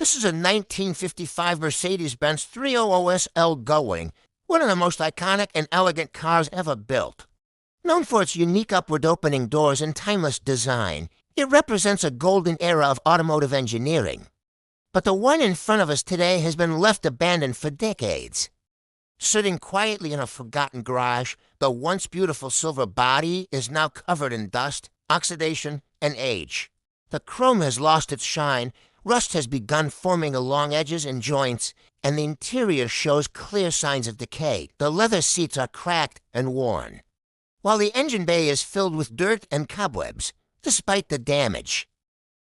This is a 1955 Mercedes-Benz 300SL Gullwing, one of the most iconic and elegant cars ever built. Known for its unique upward-opening doors and timeless design, it represents a golden era of automotive engineering. But the one in front of us today has been left abandoned for decades. Sitting quietly in a forgotten garage, the once beautiful silver body is now covered in dust, oxidation, and age. The chrome has lost its shine, rust has begun forming along edges and joints, and the interior shows clear signs of decay. The leather seats are cracked and worn, while the engine bay is filled with dirt and cobwebs, despite the damage.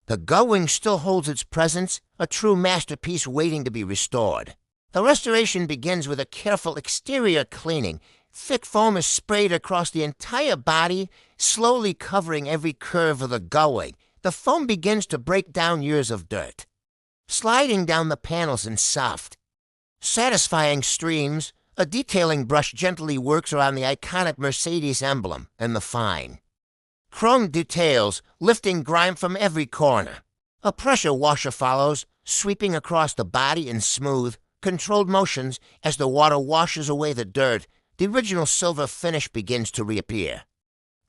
The Gullwing still holds its presence, a true masterpiece waiting to be restored. The restoration begins with a careful exterior cleaning. Thick foam is sprayed across the entire body, slowly covering every curve of the Gullwing. The foam begins to break down years of dirt, sliding down the panels in soft, satisfying streams. A detailing brush gently works around the iconic Mercedes emblem and the fine chrome details, lifting grime from every corner. A pressure washer follows, sweeping across the body in smooth, controlled motions. As the water washes away the dirt, the original silver finish begins to reappear.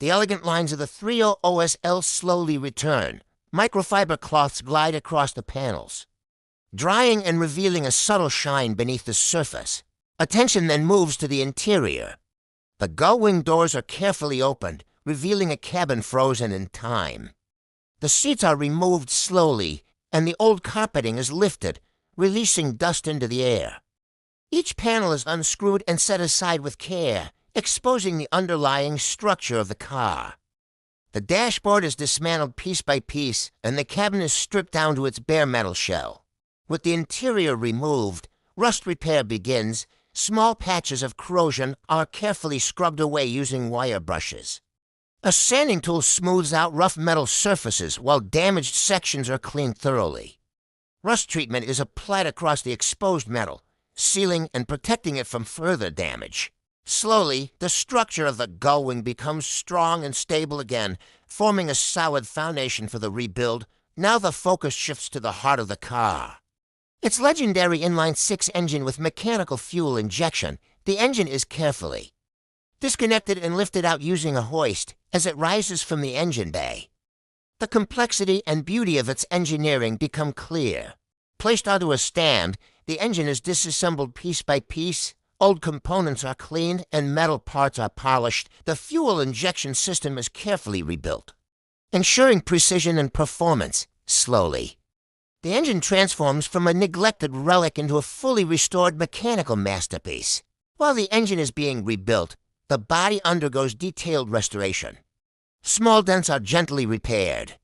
The elegant lines of the 300SL slowly return. Microfiber cloths glide across the panels, drying and revealing a subtle shine beneath the surface. Attention then moves to the interior. The Gullwing doors are carefully opened, revealing a cabin frozen in time. The seats are removed slowly, and the old carpeting is lifted, releasing dust into the air. Each panel is unscrewed and set aside with care, exposing the underlying structure of the car. The dashboard is dismantled piece by piece, and the cabin is stripped down to its bare metal shell. With the interior removed, rust repair begins. Small patches of corrosion are carefully scrubbed away using wire brushes. A sanding tool smooths out rough metal surfaces while damaged sections are cleaned thoroughly. Rust treatment is applied across the exposed metal, sealing and protecting it from further damage. Slowly, the structure of the Gullwing becomes strong and stable again, forming a solid foundation for the rebuild. Now the focus shifts to the heart of the car. Its legendary inline-six engine with mechanical fuel injection. The engine is carefully disconnected and lifted out using a hoist as it rises from the engine bay. The complexity and beauty of its engineering become clear. Placed onto a stand, the engine is disassembled piece by piece. Old components are cleaned and metal parts are polished. The fuel injection system is carefully rebuilt, ensuring precision and performance. Slowly, the engine transforms from a neglected relic into a fully restored mechanical masterpiece. While the engine is being rebuilt, the body undergoes detailed restoration. Small dents are gently repaired.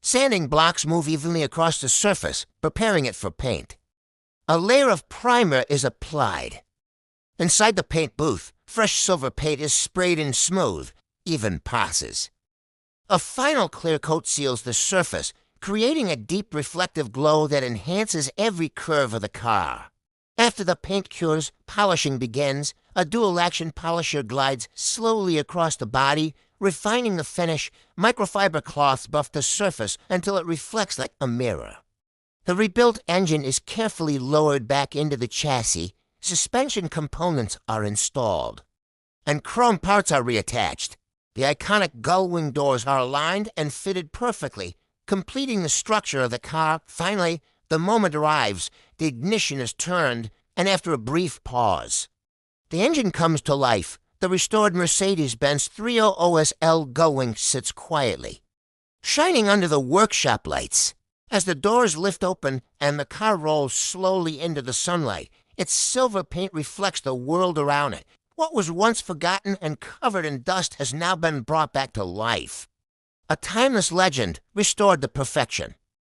Sanding blocks move evenly across the surface, preparing it for paint. A layer of primer is applied. Inside the paint booth, fresh silver paint is sprayed in smooth, even passes. A final clear coat seals the surface, creating a deep reflective glow that enhances every curve of the car. After the paint cures, polishing begins. A dual-action polisher glides slowly across the body, refining the finish. Microfiber cloths buff the surface until it reflects like a mirror. The rebuilt engine is carefully lowered back into the chassis. Suspension components are installed, and chrome parts are reattached. The iconic Gullwing doors are aligned and fitted perfectly, completing the structure of the car. Finally, the moment arrives. The ignition is turned, and after a brief pause, the engine comes to life. The restored Mercedes-Benz 300SL Gullwing sits quietly, shining under the workshop lights. As the doors lift open and the car rolls slowly into the sunlight, its silver paint reflects the world around it. What was once forgotten and covered in dust has now been brought back to life. A timeless legend restored to perfection.